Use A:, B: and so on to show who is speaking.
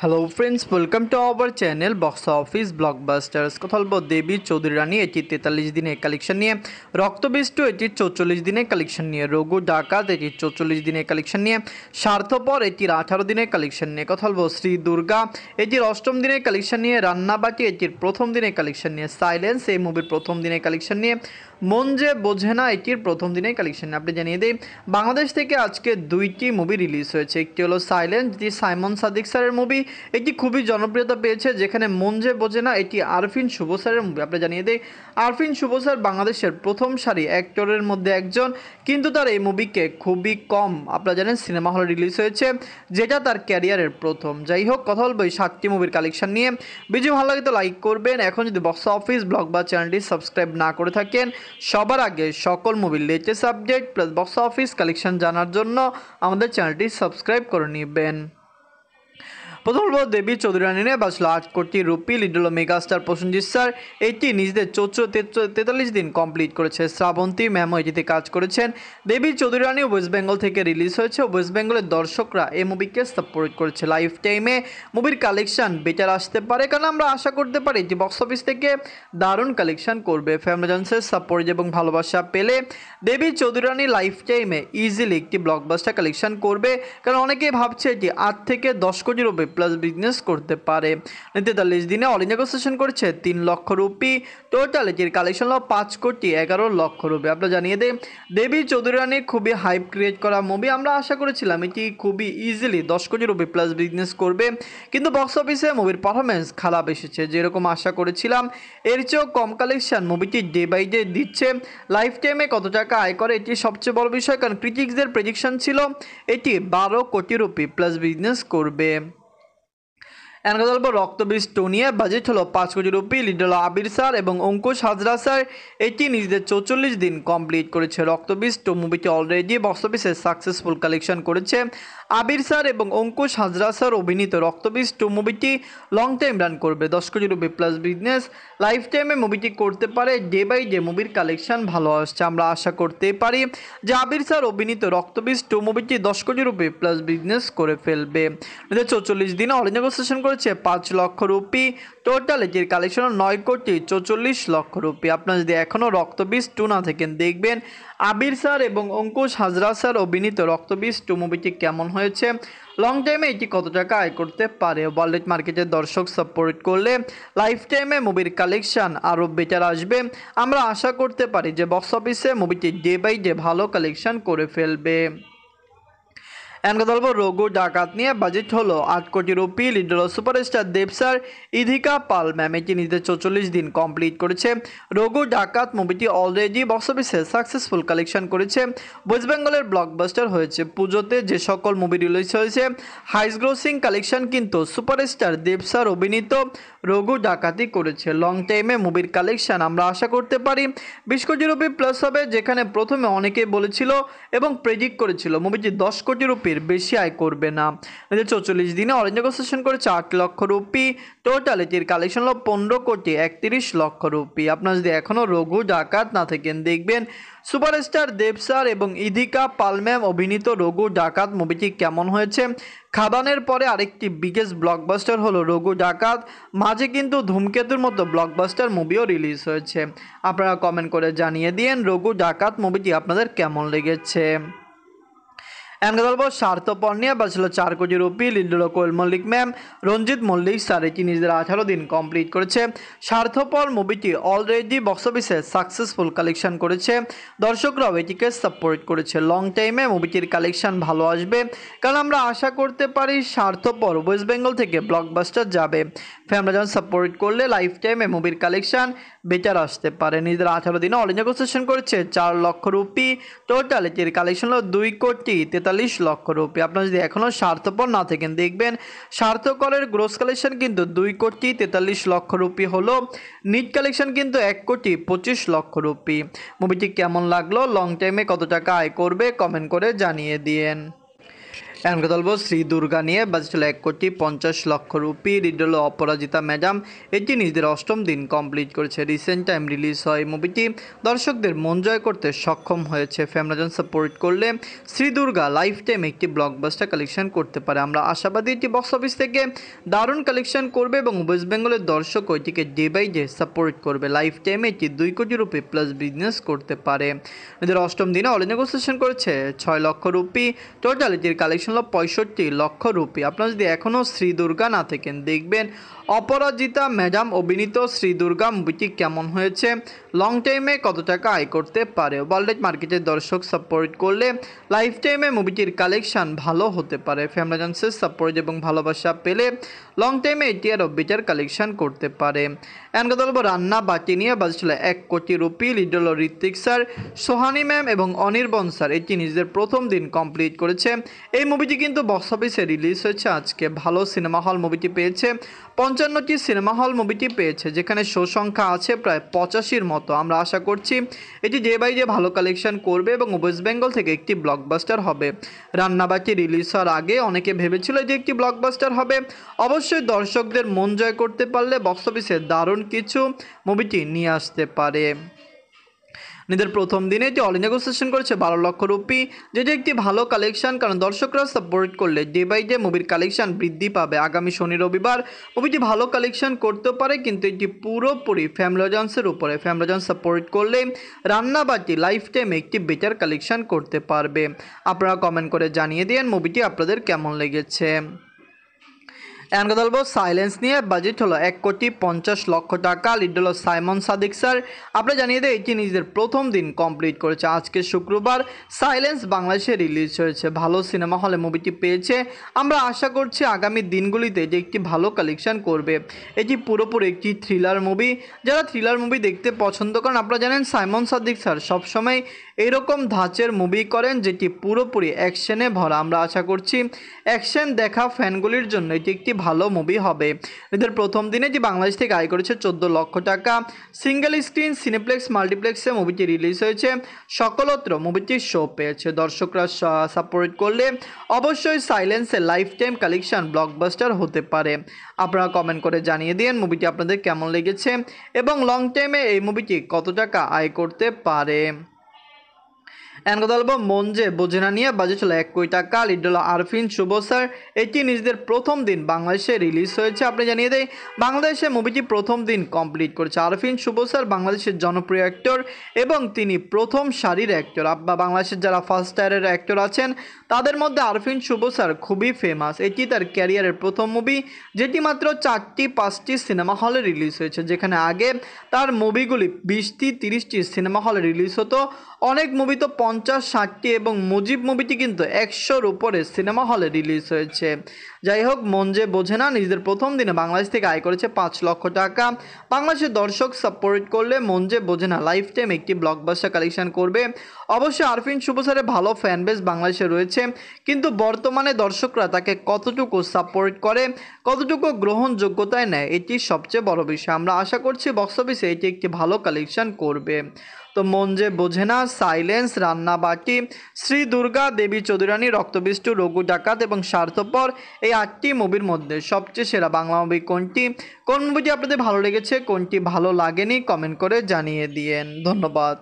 A: Hello friends, welcome to our channel box office blockbusters. কথা বলবো দেবী চৌধুরী রানী এটির 43 দিনের কালেকশন নিয়ে, রক্তবিষ্টু এটির 44 দিনের কালেকশন নিয়ে, রঘু ডাকাত এটির 44 দিনের কালেকশন নিয়ে, স্বার্থপর এটির 18 দিনের কালেকশন নিয়ে, কথা বলবো শ্রী দুর্গা এটির 8ম দিনের কালেকশন নিয়ে, রান্নাবাটি এটির প্রথম দিনের কালেকশন নিয়ে, সাইলেন্স এই মুভির প্রথম দিনের কালেকশন নিয়ে, মন যে বোঝে না এটির প্রথম দিনের কালেকশন নিয়ে। আপনি জানিয়ে দিই, বাংলাদেশ থেকে আজকে দুইটি মুভি রিলিজ হয়েছে। একটি হলো সাইলেন্স, যেটি সাইমন সাদিক স্যারের মুভি, এটি খুবই জনপ্রিয়তা পেয়েছে। যেখানে মন যে বোঝে না এটি আরফিন শুভ স্যারের মুভি। আপনি জানিয়ে দেই, আরফিন শুভ স্যার বাংলাদেশের প্রথম সারি অ্যাক্টরের মধ্যে একজন, কিন্তু তার এই মুভিকে খুবই কম আপনারা জানেন সিনেমা হলে রিলিজ হয়েছে, যেটা তার ক্যারিয়ারের প্রথম। যাই হোক, কথা বলবো এই 7টি মুভির কালেকশন নিয়ে। ভিডিও ভালো লাগে তো লাইক করবেন। এখন যদি বক্স অফিস ব্লগ বা চ্যানেলটি সাবস্ক্রাইব না করে থাকেন, সবার আগে সকল মুভির latest update plus box office collection জানার জন্য আমাদের চ্যানেলটি সাবস্ক্রাইব করে নেবেন। প্রথম বলবো দেবী চৌধুরী রানী নিয়ে বাঁচলো 8 কোটি রুপি। লিড হলো মেগাস্টার প্রসেনজিৎ স্যার, এটি নিজেদের 43 দিন কমপ্লিট করেছে। শ্রাবন্তী ম্যামও এটিতে কাজ করেছেন। দেবী চৌধুরী রানী ওয়েস্ট বেঙ্গল থেকে রিলিজ হয়েছে। ওয়েস্ট বেঙ্গলের দর্শকরা এই মুভিকে সাপোর্ট করেছে। লাইফ টাইমে মুভির কালেকশন বেটার আসতে পারে, কারণ আমরা আশা করতে পারি যে বক্স অফিস থেকে দারুণ কালেকশন করবে। ফ্যামিলি জনসের সাপোর্ট এবং ভালোবাসা পেলে দেবী চৌধুরী রানী লাইফ টাইমে ইজিলি একটি ব্লকবাস্টার কালেকশন করবে, কারণ অনেকেই ভাবছে যে 8 থেকে 10 কোটি রুপি প্লাস বিজনেস করতে পারে। 43 দিনে অল ইন্ডিয়া সেশন করেছে 3 লক্ষ রুপি। টোটাল এটির কালেকশন হলো 5 কোটি 11 লক্ষ রুপি। আপনারা জানিয়ে দেয়, দেবী চৌধুরী রানীর খুবই হাইপ ক্রিয়েট করা মুভি। আমরা আশা করেছিলাম এটি খুবই ইজিলি 10 কোটি রুপি প্লাস বিজনেস করবে, কিন্তু বক্স অফিসে মুভির পারফরমেন্স খারাপ এসেছে। যেরকম আশা করেছিলাম এর চেয়েও কম কালেকশন মুভিটি ডে বাই ডে দিচ্ছে। লাইফ টাইমে কত টাকা আয় করে এটি সবচেয়ে বড় বিষয়, কারণ ক্রিটিক্সদের প্রেডিকশন ছিল এটি 12 কোটি রুপি প্লাস বিজনেস করবে। রক্তবীজ টোনিয়া বাজেট হলো 5 কোটি রুপি। লিড হলো আবির স্যার এবং অঙ্কুশ হাজরা স্যার, এটি নিজেদের 44 দিন কমপ্লিট করেছে। রক্তবীজ টো মুভিটি অলরেডি বক্স অফিসে সাকসেসফুল কালেকশন করেছে। আবির স্যার এবং অঙ্কুশ হাজরা স্যার অভিনীত রক্তবীজ টো মুভিটি লং টাইম রান করবে, 10 কোটি রুপি প্লাস বিজনেস। লাইফ টাইমে মুভিটি করতে পারে। ডে বাই ডে মুভির কালেকশন ভালো আসছে। আমরা আশা করতে পারি যে আবির স্যার অভিনীত রক্তবীজ টো মুভিটি 10 কোটি রুপি প্লাস বিজনেস করে ফেলবে। 44 দিনে অল ইন্ডিয়া সেশন করেছে 5 লক্ষ রুপি। টোটাল এটির কালেকশন 9 কোটি 44 লক্ষ রুপি। আপনারা যদি এখনও রক্তবীজ 2 না থাকেন, দেখবেন আবির স্যার এবং অঙ্কুশ হাজরা স্যার অভিনীত রক্তবীজ 2 মুভিটি কেমন হয়েছে, লং টাইমে এটি কত টাকা আয় করতে পারে। ওয়ার্ল্ড মার্কেটের দর্শক সাপোর্ট করলে লাইফ টাইমে মুভির কালেকশন আরও বেটার আসবে। আমরা আশা করতে পারি যে বক্স অফিসে মুভিটি ডে বাই ডে ভালো কালেকশন করে ফেলবে। রঘু ডাকাত নিয়ে বাজেট হলো 8 কোটি রুপি। লিড হলো সুপারস্টার দেব স্যার, ইধিকা পাল ম্যাম, এটি নিজেদের 44 দিন কমপ্লিট করেছে। রঘু ডাকাত মুভিটি অলরেডি বক্স অফিসে সাকসেসফুল কালেকশন করেছে। ওয়েস্ট বেঙ্গলের ব্লকবাস্টার হয়েছে। পুজোতে যে সকল মুভি রিলিজ হয়েছে হাইস্ট গ্রোসিং কালেকশন কিন্তু সুপারস্টার দেব স্যার অভিনীত রঘু ডাকাতি করেছে। লং টাইমে মুভির কালেকশন আমরা আশা করতে পারি 20 কোটি রুপি প্লাস হবে, যেখানে প্রথমে অনেকেই বলেছিল এবং প্রেডিক্ট করেছিল মুভিটি 10 কোটি রুপির বেশি আয় করবে না। 44 দিনে অল ইন্ডিয়া সেশন করেছে 8 লক্ষ রুপি। টোটাল এটির কালেকশন হলো 15 কোটি 31 লক্ষ রুপি। আপনারা যদি এখনও রঘু ডাকাত না থাকেন, দেখবেন সুপারস্টার দেব স্যার এবং ইধিকা পাল ম্যাম অভিনীত রঘু ডাকাত মুভিটি কেমন হয়েছে। খাদানের পরে আরেকটি বিগেস্ট ব্লকবাস্টার হলো রঘু ডাকাত। মাঝে কিন্তু ধূমকেতুর মতো ব্লকবাস্টার মুভিও রিলিজ হয়েছে। আপনারা কমেন্ট করে জানিয়ে দিন রঘু ডাকাত মুভিটি আপনাদের কেমন লেগেছে। স্বার্থপর নিয়ে বাঁচলো 4 কোটি রুপি। লিড হলো কোয়েল মল্লিক ম্যাম, রঞ্জিত মল্লিক স্যার, এটি নিজেদের 18 দিন কমপ্লিট করেছে। স্বার্থপর মুভিটি অলরেডি বক্স অফিসে সাকসেসফুল কালেকশন করেছে। দর্শকরাও এটিকে সাপোর্ট করেছে। লং টাইমে মুভিটির কালেকশন ভালো আসবে, কারণ আমরা আশা করতে পারি স্বার্থপর ওয়েস্ট বেঙ্গল থেকে ব্লকবাস্টার যাবে। ফ্যামিলি জন সাপোর্ট করলে লাইফ টাইমে মুভির কালেকশন বেটার আসতে পারে। নিজেদের 18 দিনে অল ইন্ডিয়া সেশন করেছে 4 লক্ষ রুপি। টোটাল এটির কালেকশন হলো 2 কোটি 43 লক্ষ রুপি। আপনারা যদি এখনও স্বার্থপর না থাকেন, দেখবেন স্বার্থকরের গ্রোস কালেকশন কিন্তু 2 কোটি 43 লক্ষ রুপি হলো। নিট কালেকশন কিন্তু 1 কোটি 25 লক্ষ রুপি। মুভিটি কেমন লাগলো, লং টাইমে কত টাকা আয় করবে, কমেন্ট করে জানিয়ে দিন। এখন কথা বলবো শ্রী দুর্গা নিয়ে। বাজেট হলো 1,50,00,000 রুপি। লিড হলো অপরাজিতা ম্যাডাম। এটি নিজেদের 8ম দিন কমপ্লিট করেছে। রিসেন্ট টাইম রিলিজ হয় এই মুভিটি দর্শকদের মন জয় করতে সক্ষম হয়েছে। ফ্যামিলিজন সাপোর্ট করলে শ্রী দুর্গা লাইফ টাইম একটি ব্লকবাস্টার কালেকশন করতে পারে। আমরা আশাবাদী এটি বক্স অফিস থেকে দারুণ কালেকশন করবে এবং ওয়েস্ট বেঙ্গলের দর্শক ওইটিকে ডে বাই ডে সাপোর্ট করবে। লাইফ টাইমে এটি 2 কোটি রুপি প্লাস বিজনেস করতে পারে। এদের 8ম দিনে অল নেগোসিয়েশন করেছে 6 লক্ষ রুপি। টোটাল এটির কালেকশন হলো 65 লক্ষ রুপি। আপনারা যদি এখনও শ্রী দুর্গা না থাকেন, দেখবেন অপরাজিতা ম্যাডাম অভিনীত শ্রী দুর্গা মুভিটি কেমন হয়েছে, লং টাইমে কত টাকা আয় করতে পারে। ওয়ার্ল্ড মার্কেটের দর্শক সাপোর্ট করলে লাইফ টাইমে মুভিটির কালেকশন ভালো হতে পারে। ফ্যামিলিজন্সের সাপোর্ট এবং ভালোবাসা পেলে লং টাইমে এটি আরও বেটার কালেকশন করতে পারে। এন্ড কথা বলবো রান্না বাটি নিয়ে। বাজেট হলো 1 কোটি রুপি। লিড হলো ঋত্বিক স্যার, সোহানি ম্যাম এবং অনির্বন স্যার। এটি নিজেদের 1ম দিন কমপ্লিট করেছে। এই মুভিটি কিন্তু বক্স অফিসে রিলিজ হয়েছে আজকে। ভালো সিনেমা হল মুভিটি পেয়েছে। 55টি সিনেমা হল মুভিটি পেয়েছে, যেখানে শো সংখ্যা আছে প্রায় 85-র মতো। আমরা আশা করছি এটি ডে বাই ডে ভালো কালেকশন করবে এবং ওয়েস্ট বেঙ্গল থেকে একটি ব্লকবাস্টার হবে। রান্নাবাটি রিলিজ হওয়ার আগে অনেকে ভেবেছিল যে একটি ব্লকবাস্টার হবে। অবশ্যই দর্শকদের মন জয় করতে পারলে বক্স অফিসে দারুণ কিছু মুভিটি নিয়ে আসতে পারে। নিজের 1ম দিনে এটি অল নেগোসিয়েশন করেছে 12 লক্ষ রুপি, যেটি একটি ভালো কালেকশন, কারণ দর্শকরা সাপোর্ট করলে ডে বাই ডে মুভির কালেকশন বৃদ্ধি পাবে। আগামী শনি রবিবার মুভিটি ভালো কালেকশন করতে পারে, কিন্তু এটি পুরোপুরি ফ্যামিলিজন্সের উপরে। ফ্যামিলিজন্স সাপোর্ট করলে রান্নাবাটি লাইফ টাইম একটি বেটার কালেকশন করতে পারবে। আপনারা কমেন্ট করে জানিয়ে দিন মুভিটি আপনাদের কেমন লেগেছে। এখন কথা বলবো সাইলেন্স নিয়ে। বাজেট হলো 1,50,00,000 টাকা। লিড হলো সাইমন সাদিক স্যার। আপনারা জানিয়ে দেয় এটি নিজেদের 1ম দিন কমপ্লিট করেছে। আজকে শুক্রবার সাইলেন্স বাংলাদেশে রিলিজ হয়েছে। ভালো সিনেমা হলে মুভিটি পেয়েছে। আমরা আশা করছি আগামী দিনগুলিতে এটি একটি ভালো কালেকশন করবে। এটি পুরোপুরি একটি থ্রিলার মুভি। যারা থ্রিলার মুভি দেখতে পছন্দ করেন, আপনারা জানেন সাইমন সাদিক স্যার সবসময় এইরকম ধাঁচের মুভি করেন যেটি পুরোপুরি অ্যাকশনে ভরা। আমরা আশা করছি অ্যাকশন দেখা ফ্যানগুলির জন্য এটি একটি ভালো মুভি হবে। এদের 1ম দিনে যে বাংলাদেশ থেকে আয় করেছে 14 লক্ষ টাকা। সিঙ্গেল স্ক্রিন সিনেপ্লেক্স মাল্টিপ্লেক্সে মুভিটি রিলিজ হয়েছে। সকলত্র মুভিটির শো পেয়েছে। দর্শকরা সাপোর্ট করলে অবশ্যই সাইলেন্সের লাইফ টাইম কালেকশন ব্লকবাস্টার হতে পারে। আপনারা কমেন্ট করে জানিয়ে দিন মুভিটি আপনাদের কেমন লেগেছে এবং লং টাইমে এই মুভিটি কত টাকা আয় করতে পারে। এখন কথা বলবো মন যে বোঝে না নিয়ে। বাজেট হলো 1 কোটি টাকা। লিড হলো আরফিন শুভ স্যার। এটি নিজেদের 1ম দিন বাংলাদেশে রিলিজ হয়েছে। আপনি জানিয়ে দেয় বাংলাদেশে মুভিটি 1ম দিন কমপ্লিট করেছে। আরফিন শুভ স্যার বাংলাদেশের জনপ্রিয় অ্যাক্টর এবং তিনি 1ম সারির অ্যাক্টর। বাংলাদেশের যারা ফার্স্ট টায়ারের অ্যাক্টর আছেন তাদের মধ্যে আরফিন শুভ স্যার খুবই ফেমাস। এটি তার ক্যারিয়ারের 1ম মুভি, যেটি মাত্র 4-5টি সিনেমা হলে রিলিজ হয়েছে, যেখানে আগে তার মুভিগুলি 20-30টি সিনেমা হলে রিলিজ হতো। অনেক মুভি তো 50-60টি এবং মুজিব মুভিটি কিন্তু 100-র উপরে সিনেমা হলে রিলিজ হয়েছে। যাই হোক, মন যে বোঝে না নিজেদের 1ম দিনে বাংলাদেশ থেকে আয় করেছে 5 লক্ষ টাকা। বাংলাদেশের দর্শক সাপোর্ট করলে মন যে বোঝে না লাইফ টাইম একটি ব্লকবাস্টার কালেকশন করবে। অবশ্যই আরফিন শুভ স্যারের ভালো ফ্যান বেস বাংলাদেশে রয়েছে, কিন্তু বর্তমানে দর্শকরা তাকে কতটুকু সাপোর্ট করে, কতটুকু গ্রহণযোগ্যতায় নেয়, এটি সবচেয়ে বড় বিষয়। আমরা আশা করছি বক্স অফিসে এটি একটি ভালো কালেকশন করবে। তো মন যে বোঝে না, সাইলেন্স, রান্নাবাটি, শ্রী দুর্গা, দেবী চৌধুরানী, রক্তবিষ্টু, রঘু ডাকাত এবং স্বার্থপর, এই 8টি মুভির মধ্যে সবচেয়ে সেরা বাংলা মুভি কোনটি? কোন মুভিটি আপনাদের ভালো লেগেছে, কোনটি ভালো লাগেনি, কমেন্ট করে জানিয়ে দিয়েন। ধন্যবাদ।